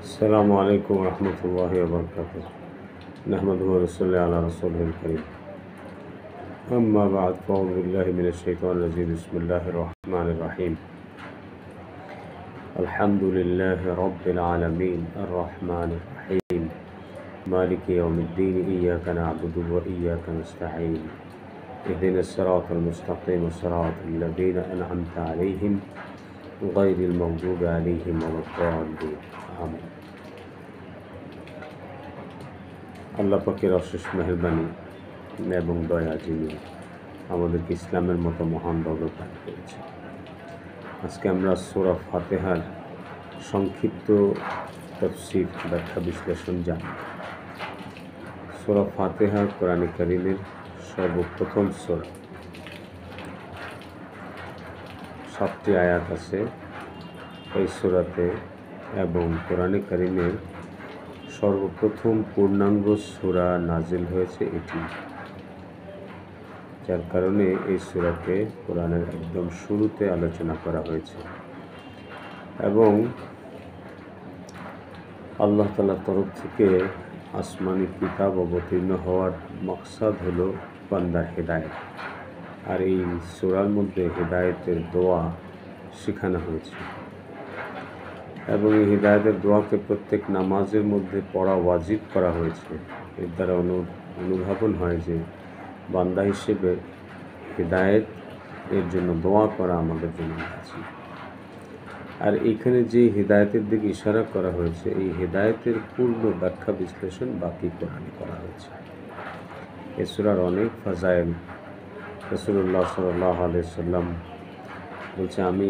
السلام عليكم ورحمة الله وبركاته. نحمده ونصلي على رسوله الكريم. أما بعد فأعوذ بالله من الشيطان الرجيم. بسم الله الرحمن الرحيم. الحمد لله رب العالمين الرحمن الرحيم مالك يوم الدين إياك نعبد وإياك نستعين اهدنا الصراط المستقيم صراط الذين أنعمت عليهم غير المغضوب عليهم ولا الضالين آمين. আল্লাহ পাকের অশেষ মেহেরবানি এবং দয়া যিনি আমাদেরকে ইসলামের মতো মহান দৌলত দান করেছে। আজকে আমরা সূরা ফাতিহার সংক্ষিপ্ত তাফসীর ব্যাখ্যা বিশ্লেষণ জানব। সূরা ফাতিহা কোরআনে কারীমের সর্বপ্রথম সূরা। 7টি আয়াত আছে এই সূরাতে এবং কোরআনে কারীমের সর্বপ্রথম পূর্ণাঙ্গ সূরা নাজিল হয়েছে এটি, যার কারণে এই সূরাকে কোরআনের একদম শুরুতে আলোচনা করা হয়েছে এবং আল্লাহ তাআলার তরফ থেকে আসমানি কিতাব অবতীর্ণ হওয়ার মকসাদ হলো বান্দার হেদায়েত। আর এই সূরার মধ্যে হেদায়েতের দোয়া শেখানো হয়েছে এবং এই হিদায়াতের দোয়াকে প্রত্যেক নামাজের মধ্যে পড়া ওয়াজিব করা হয়েছে। এর দ্বারা অনুধাবন হয় যে বান্দা হিসেবে হিদায়াত এর জন্য দোয়া করা আমাদের জন্য আছে। আর এইখানে যে হিদায়াতের দিকে ইশারা করা হয়েছে, এই হিদায়াতের পূর্ণ ব্যাখ্যা বিশ্লেষণ বাকি কোরআনে করা হয়েছে। এই সূরার অনেক ফাজাইল। রাসূলুল্লাহ সাল্লাল্লাহু আলাইহি সাল্লাম বলছে, আমি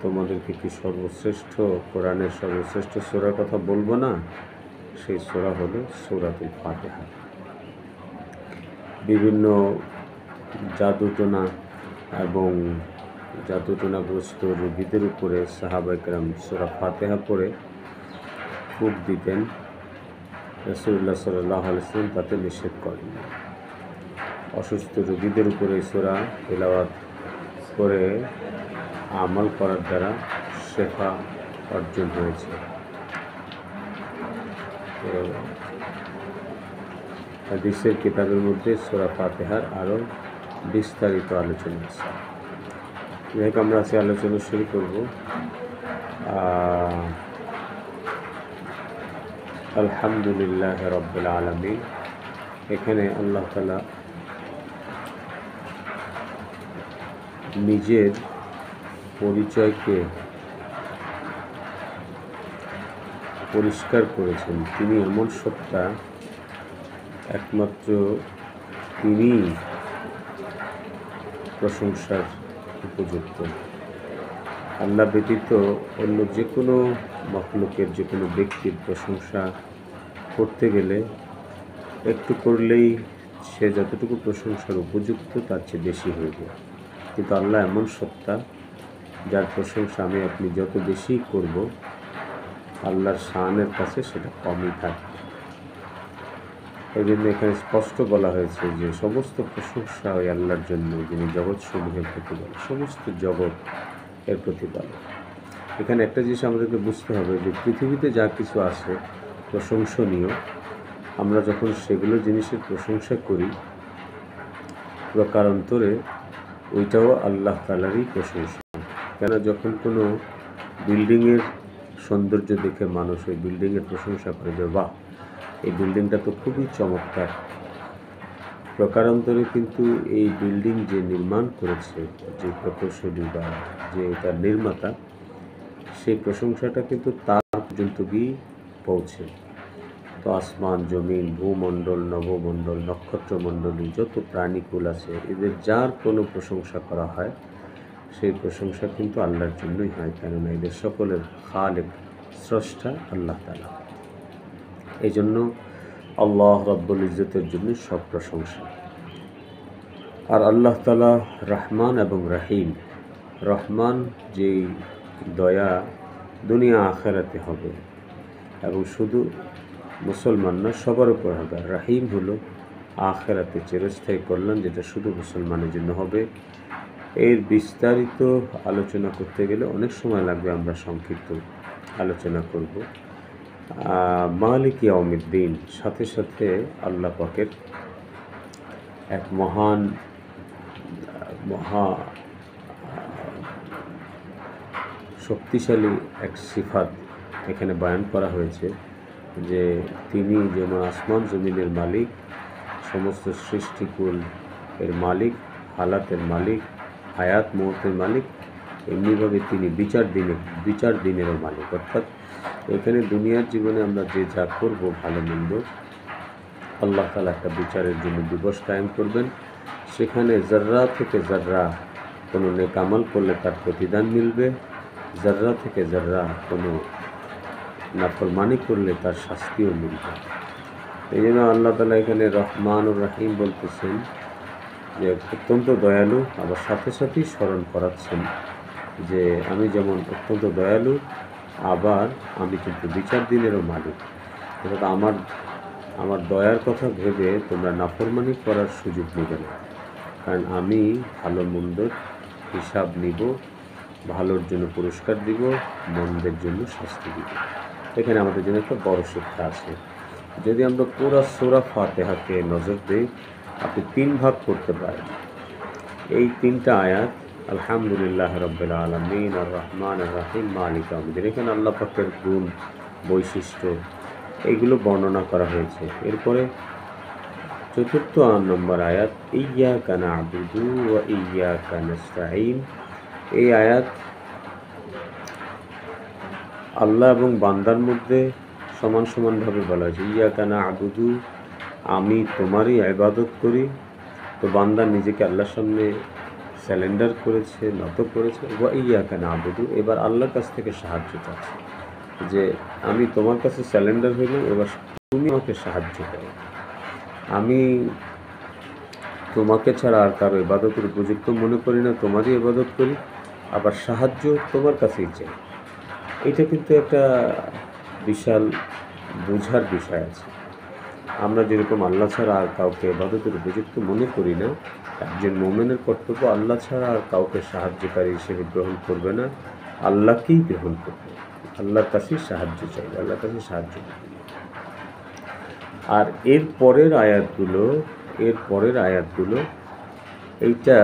তোমাদেরকে কি সর্বশ্রেষ্ঠ কোরআনের সর্বশ্রেষ্ঠ সূরার কথা বলবো না? সেই সূরা হলো সূরাতুল ফাতিহা। বিভিন্ন জাদুটোনা এবং জাদুটোনাগ্রস্ত রোগীদের উপরে সাহাবায়ে কেরাম সূরা ফাতিহা পড়ে ফুঁক দিতেন। রাসূলুল্লাহ সাল্লাল্লাহু আলাইহি ওয়াসাল্লাম তাতে নিষেধ করেন। অসুস্থ রোগীদের উপরে সূরা তেলাওয়াত করে আমল করার দ্বারা শেফা অর্জন হয়েছে। হাদিসের কিতাবের মধ্যে সূরা ফাতিহার আরও বিস্তারিত আলোচনা আছে। যাই আমরা আজকে আলোচনা শুরু করব। আলহামদুলিল্লাহ রাব্বিল আলামিন। এখানে আল্লাহ তাআলা নিজের পরিচয়কে পরিষ্কার করেছেন। তিনি এমন সত্তা, একমাত্র তিনি প্রশংসার উপযুক্ত। আল্লাহ ব্যতীত অন্য যে কোনো মাখলুকের, যে কোনো ব্যক্তির প্রশংসা করতে গেলে একটু করলেই সে যতটুকু প্রশংসার উপযুক্ত তার চেয়ে বেশি হয়ে যায়। কিন্তু আল্লাহ এমন সত্তা যার প্রশংসা আমি আপনি যত বেশি করব, আল্লাহর শানের কাছে সেটা কমই থাকবে। এই জন্য এখানে স্পষ্ট বলা হয়েছে যে সমস্ত প্রশংসা ওই আল্লাহর জন্য, যিনি জগৎ সমূহের প্রতিপালক, সমস্ত জগৎ এর প্রতিপালক। এখানে একটা জিনিস আমাদেরকে বুঝতে হবে যে পৃথিবীতে যা কিছু আছে প্রশংসনীয়, আমরা যখন সেগুলো জিনিসের প্রশংসা করি, প্রকারান্তরে ওইটাও আল্লাহ তাআলারই প্রশংসা। কেন, যখন কোনো বিল্ডিংয়ের সৌন্দর্য দেখে মানুষ ওই বিল্ডিংয়ের প্রশংসা করে যে বাহ, এই বিল্ডিংটা তো খুবই চমৎকার, প্রকারান্তরে কিন্তু এই বিল্ডিং যে নির্মাণ করেছে, যে প্রকৌশলী বা যে তার নির্মাতা, সেই প্রশংসাটা কিন্তু তার পর্যন্ত গিয়ে পৌঁছে। তো আসমান, জমিন, ভূমণ্ডল, নভমণ্ডল, নক্ষত্রমণ্ডলী, যত প্রাণীকুল আছে, এদের যার কোনো প্রশংসা করা হয়, সেই প্রশংসা কিন্তু আল্লাহর জন্যই হয়। কেননা এদের সকলের খালেক, স্রষ্টা আল্লাহ তাআলা। এই জন্য আল্লাহ রাব্বুল ইজ্জতের জন্য সব প্রশংসা। আর আল্লাহ তাআলা রহমান এবং রহিম। রহমান যেই দয়া দুনিয়া আখিরাতে হবে এবং শুধু মুসলমান না, সবার উপর হবে। রহিম হলো আখিরাতে চিরস্থায়ী কল্যাণ, যেটা শুধু মুসলমানের জন্য হবে। এর বিস্তারিত আলোচনা করতে গেলে অনেক সময় লাগবে, আমরা সংক্ষিপ্ত আলোচনা করব। মালিক ইয়াউমিদ্দিন, সাথে সাথে আল্লাহ পাকের এক মহা শক্তিশালী এক সিফাত এখানে বয়ান করা হয়েছে, যে তিনি যেমন আসমান জমিনের মালিক, সমস্ত সৃষ্টিকুল এর মালিক, হালাতের মালিক, হায়াত মৌতের মালিক, এমনিভাবে তিনি বিচার দিনেরও মালিক। অর্থাৎ এখানে দুনিয়ার জীবনে আমরা যে যা করব ভালো মন্দ, আল্লাহ তাআলা একটা বিচারের জন্য দিবস কায়েম করবেন। সেখানে জাররা থেকে জাররা কোনো নেক আমল করলে তার প্রতিদান মিলবে, জাররা থেকে জাররা কোনো নাফরমানি করলে তার শাস্তিও মিলবে। এই জন্য আল্লাহ তাআলা এখানে রহমানুর রহিম বলতেছেন যে অত্যন্ত দয়ালু, আবার সাথে সাথেই স্মরণ করাচ্ছেন যে আমি যেমন অত্যন্ত দয়ালু, আবার আমি কিন্তু বিচার দিনেরও মালিক। অর্থাৎ আমার দয়ার কথা ভেবে তোমরা নাফরমানি করার সুযোগ নেবে না, কারণ আমি ভালো মন্দর হিসাব নিব, ভালোর জন্য পুরস্কার দিব, মন্দের জন্য শাস্তি দিব। এখানে আমাদের জন্য একটা বড় শিক্ষা আছে। যদি আমরা পুরো সূরা ফাতিহাকে নজর দিই, আপনি 3 ভাগ করতে পারেন। এই 3টা আয়াত, আলহামদুলিল্লাহ রাব্বিল আলামিন, আর রহমান আর রহিম, মালিক ইয়াউমিদ্দিন, এখানে আল্লাহ পাকের গুণ, বৈশিষ্ট্য এইগুলো বর্ণনা করা হয়েছে। এরপরে 4র্থ নম্বর আয়াত, ইয়্যাকা না'বুদু ওয়া ইয়্যাকা নাস্তাঈন। এই আয়াত আল্লাহ এবং বান্দার মধ্যে সমানভাবে বলা হয়েছে। ইয়্যাকা না'বুদু, আমি তোমারই ইবাদত করি। তো বান্দা নিজেকে আল্লাহর সামনে স্যালেন্ডার করেছে, নত করেছে। ওয়া ইয়্যাকা না'বুদু, এবার আল্লাহর কাছ থেকে সাহায্য চাচ্ছে, যে আমি তোমার কাছে স্যালেন্ডার হইলাম, এবার তুমি আমাকে সাহায্য করো। আমি তোমাকে ছাড়া আর কারো ইবাদতের উপযুক্ত মনে করি না, তোমারই ইবাদত করি, আবার সাহায্য তোমার কাছেই চাই। এটা কিন্তু একটা বিশাল বোঝার বিষয় আছে। আমরা যেরকম আল্লাহ ছাড়া আর কাউকে ইবাদতের উপযুক্ত মনে করি না, একজন মুমিনের কর্তব্য আল্লাহ ছাড়া আর কাউকে সাহায্যকারী হিসেবে গ্রহণ করবে না, আল্লাহকেই গ্রহণ করবে, আল্লাহর কাছেই সাহায্য চাইবে, আল্লাহর কাছে সাহায্য করবে। আর এর পরের আয়াতগুলো এইটা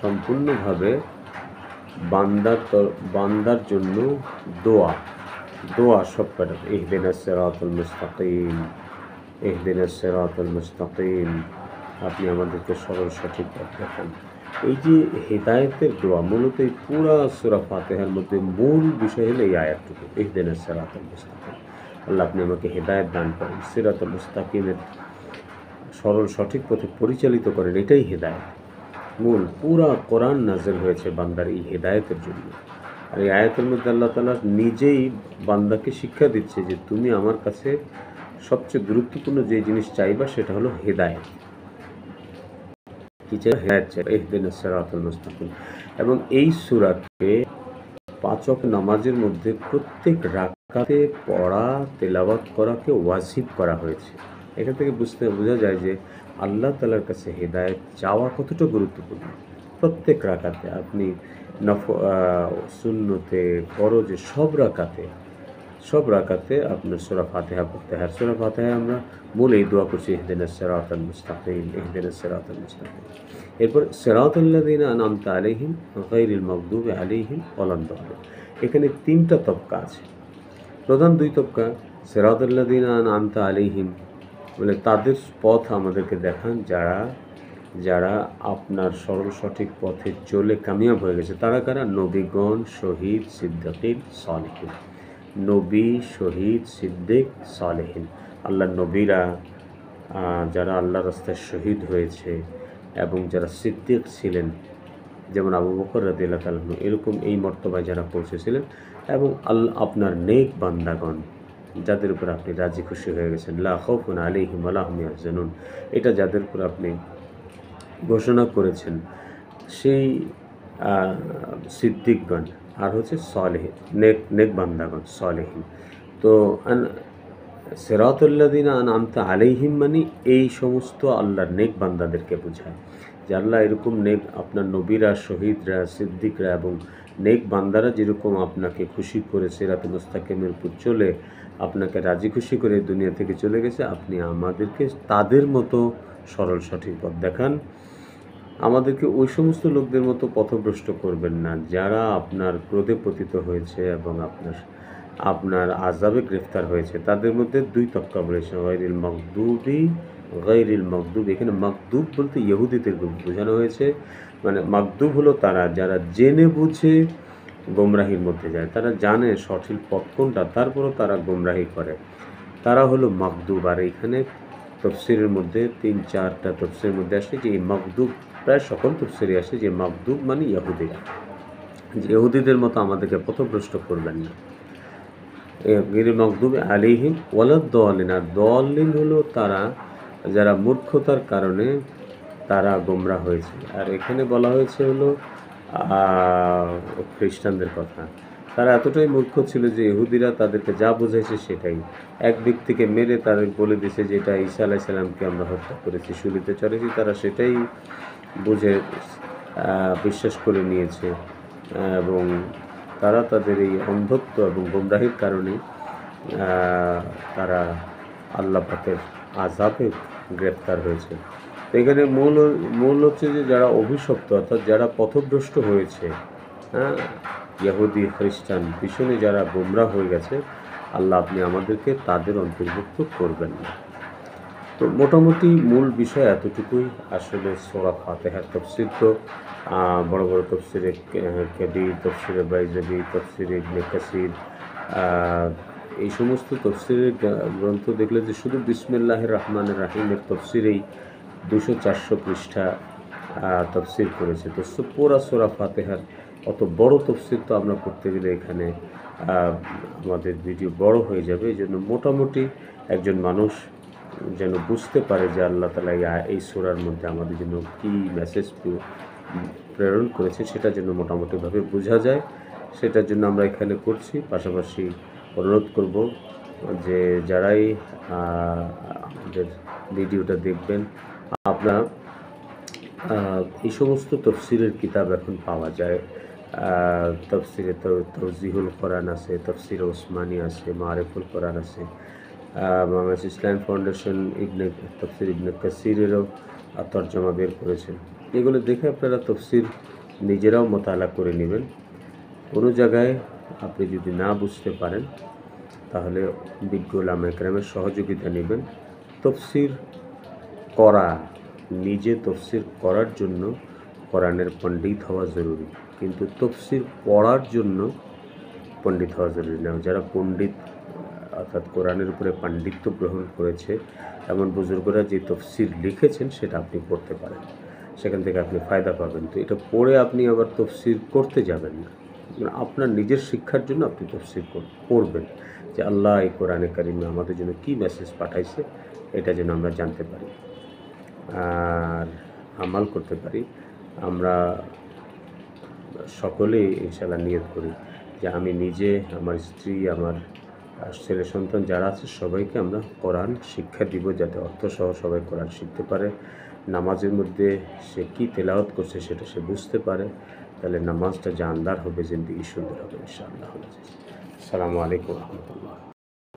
সম্পূর্ণভাবে বান্দার জন্য দোয়া সবকটা। ইহদিনাস সিরাতাল মুস্তাকিম, আপনি আমাদেরকে সরল সঠিক পথ দেখান। এই যে হেদায়েতের দোয়া, মূলত এই পুরা সূরা ফাতিহার মধ্যে মূল বিষয় হলো এই আয়াতটুকু, ইহদিনাস সিরাতাল মুস্তাকিম। আল্লাহ আপনি আমাকে হেদায়েত দান করেন, সিরাতাল মুস্তাকিমের সরল সঠিক পথে পরিচালিত করেন, এটাই হেদায়েত। মূল পুরা কোরআন নাযিল হয়েছে বান্দার এই হেদায়েতের জন্য। আর এই আয়াতের মধ্যে আল্লাহ তাআলা নিজেই বান্দাকে শিক্ষা দিচ্ছে যে তুমি আমার কাছে সবচেয়ে গুরুত্বপূর্ণ যে জিনিস চাইবা সেটা হলো হেদায়েত। কি চাই? হেদায়েত চাই, ইহদিনাস সিরাতাল মুস্তাকিম। এবং এই সূরাকে 5 ওয়াক্ত নামাজের মধ্যে প্রত্যেক রাকাতে পড়া, তেলাওয়াত করাকে ওয়াজিব করা হয়েছে। এখান থেকে বোঝা যায় যে আল্লাহ তাআলার কাছে হেদায়েত চাওয়া কতটা গুরুত্বপূর্ণ। প্রত্যেক রাকাতে আপনি সুন্নতে, ফরজে, সব রাকাতে আপনার সূরা ফাতিহা পড়তে হয়। সূরা ফাতিহায় আমরা মূল এই দোয়া করছি, ইহদিনাস সিরাতাল মুস্তাকিম, ইহদিনাস সিরাতাল মুস্তাকিম। এরপর সিরাতাল্লাযীনা আন'আমতা আলাইহিম গায়রিল মাগদুবি আলাইহিম ওয়ালাদ-দাল্লিন। এখানে 3টা তবকা আছে। প্রধান 2 তবকা, সিরাতাল্লাযীনা আন'আমতা আলাইহিম বলে তাদের পথ আমাদেরকে দেখান যারা আপনার সরল সঠিক পথে চলে কামিয়াব হয়ে গেছে। তারা কারা? নবীগণ, শহীদ, সিদ্দিক, সালেহিন। নবী, শহীদ, সিদ্দিক, সালেহিন। আল্লাহর নবীরা যারা আল্লাহর রাস্তায় শহীদ হয়েছে এবং যারা সিদ্দিক ছিলেন, যেমন আবু বকর রাদিয়াল্লাহু তাআলা আনহু, এরকম এই মর্তবায় যারা পৌঁছেছিলেন, এবং আপনার নেক বান্দাগণ যাদের উপর আপনি রাজি খুশি হয়ে গেছেন, লা খাউফুন আলাইহিম ওয়া লা হুম ইয়াহজানুন, এটা যাদের উপর আপনি ঘোষণা করেছেন, সেই সিদ্দিকগণ। আর হচ্ছে সালেহিন, নেক বান্দাগণ, সালেহিন। তো সিরাতাল্লাযীনা আন'আমতা আলাইহিম মানে এই সমস্ত আল্লাহর নেক বান্দাদেরকে বোঝায়, যে আল্লাহ এরকম নেক আপনার নবীরা, শহীদরা, সিদ্দিকরা এবং নেক বান্দারা যেরকম আপনাকে খুশি করে সিরাতে মুস্তাকিমের উপর চলে আপনাকে রাজি খুশি করে দুনিয়া থেকে চলে গেছে, আপনি আমাদেরকে তাদের মতো সরল সঠিক পথ দেখান। আমাদেরকে ওই সমস্ত লোকদের মতো পথভ্রষ্ট করবেন না যারা আপনার ক্রোধে পতিত হয়েছে এবং আপনার আযাবে গ্রেফতার হয়েছে। তাদের মধ্যে দুই তবকা বলেছে, গায়রিল মগদুব। এখানে মগদুব বলতে ইহুদিদের বোঝানো হয়েছে। মানে মগদুব হলো তারা যারা জেনে বুঝে গোমরাহির মধ্যে যায়, তারা জানে সঠিক পথ কোনটা, তারপরও তারা গোমরাহি করে, তারা হলো মগদুব। আর এখানে তফসিরের মধ্যে 3-4টা তফসিরের মধ্যে আসে যে এই মগদুব, প্রায় সকল তফসিরে আসে যে মগদুব মানে ইহুদিরা, যে ইহুদিদের মতো আমাদেরকে পথভ্রষ্ট করবেন না। মগদুব আলাইহিম ওয়ালাদ-দাল্লিন। আর দাল্লিন হলো তারা যারা মূর্খতার কারণে তারা গোমরা হয়েছে। আর এখানে বলা হয়েছে হলো খ্রিস্টানদের কথা। তারা এতটাই মূর্খ ছিল যে ইহুদিরা তাদেরকে যা বোঝাইছে সেটাই। এক ব্যক্তিকে মেরে তাদের বলে দিয়েছে যে এটা ঈসা আলাইহিস সালামকে আমরা হত্যা করেছি, শুলিতে চড়েছি, তারা সেটাই বুঝে বিশ্বাস করে নিয়েছে। এবং তারা তাদের এই অন্ধত্ব এবং গোমরাহির কারণে তারা আল্লাহ পাকের আযাবে গ্রেফতার হয়েছে। তো এখানে মূল হচ্ছে যে যারা অভিশপ্ত, অর্থাৎ যারা পথভ্রষ্ট হয়েছে, ইহুদি খ্রিস্টান পিছনে যারা গোমরা হয়ে গেছে, আল্লাহ আপনি আমাদেরকে তাদের অন্তর্ভুক্ত করবেন না। তো মোটামুটি মূল বিষয় এতটুকুই। আসলে সূরা ফাতিহার তাফসীর তো বড় বড় তফসিরে কবির, তফসিরে বাইজাবি, তফসিরে ইবনে কাসির, এই সমস্ত তফসিরের গ্রন্থ দেখলে যে শুধু বিসমিল্লাহির রহমানির রহিমের তফসিরেই 200-400 পৃষ্ঠা তফসির করেছে। তো পুরা সূরা ফাতিহার অত বড় তফসির তো আমরা করতে গেলে এখানে আমাদের ভিডিও বড় হয়ে যাবে। এই জন্য মোটামুটি একজন মানুষ যেন বুঝতে পারে যে আল্লাহ তাআলা এই সূরার মধ্যে আমাদের জন্য কী মেসেজ প্রেরণ করেছে, সেটা যেন মোটামুটিভাবে বোঝা যায়, সেটার জন্য আমরা এখানে করছি। পাশাপাশি অনুরোধ করব যে যারাই আমাদের ভিডিওটা দেখবেন, আপনারা এই সমস্ত তফসিরের কিতাব এখন পাওয়া যায়। তফসিরে তওজিহুল কোরআন আছে, তফসিরে ওসমানী আছে, মারিফুল কোরআন আছে, বাংলাদেশ ইসলাম ফাউন্ডেশন তফসির ইবনে কাসিরেরও তর্জমা বের করেছেন। এগুলো দেখে আপনারা তফসির নিজেরাও মোতালা করে নেবেন। কোনো জায়গায় আপনি যদি না বুঝতে পারেন তাহলে বিজ্ঞ উলামা কেরামের সহযোগিতা নেবেন। তফসির করা, নিজে তফসির করার জন্য কোরআনের পণ্ডিত হওয়া জরুরি, কিন্তু তফসির পড়ার জন্য পণ্ডিত হওয়া জরুরি না। যারা পণ্ডিত অর্থাৎ কোরআনের উপরে পাণ্ডিত্য গ্রহণ করেছে এমন বুজুর্গরা যে তফসির লিখেছেন সেটা আপনি পড়তে পারেন, সেখান থেকে আপনি ফায়দা পাবেন। তো এটা পড়ে আপনি আবার তফসির করতে যাবেন না, আপনার নিজের শিক্ষার জন্য আপনি তফসির পড়বেন যে আল্লাহ এই কোরআনে কারিমে আমাদের জন্য কী মেসেজ পাঠাইছে, এটা যেন আমরা জানতে পারি আর আমাল করতে পারি। আমরা সকলেই ইনশাআল্লাহ নিয়ত করি যে আমি নিজে, আমার স্ত্রী, আমার ছেলে সন্তান যারা আছে সবাইকে আমরা কোরআন শিক্ষা দিব, যাতে অর্থসহ সবাই কোরআন শিখতে পারে। নামাজের মধ্যে সে কী তেলাওয়াত করছে সেটা সে বুঝতে পারে, তাহলে নামাজটা জানদার হবে, জিন্দেগি সুন্দর হবে ইনশাআল্লাহ। আসসালামু আলাইকুম ওয়া রাহমাতুল্লাহ।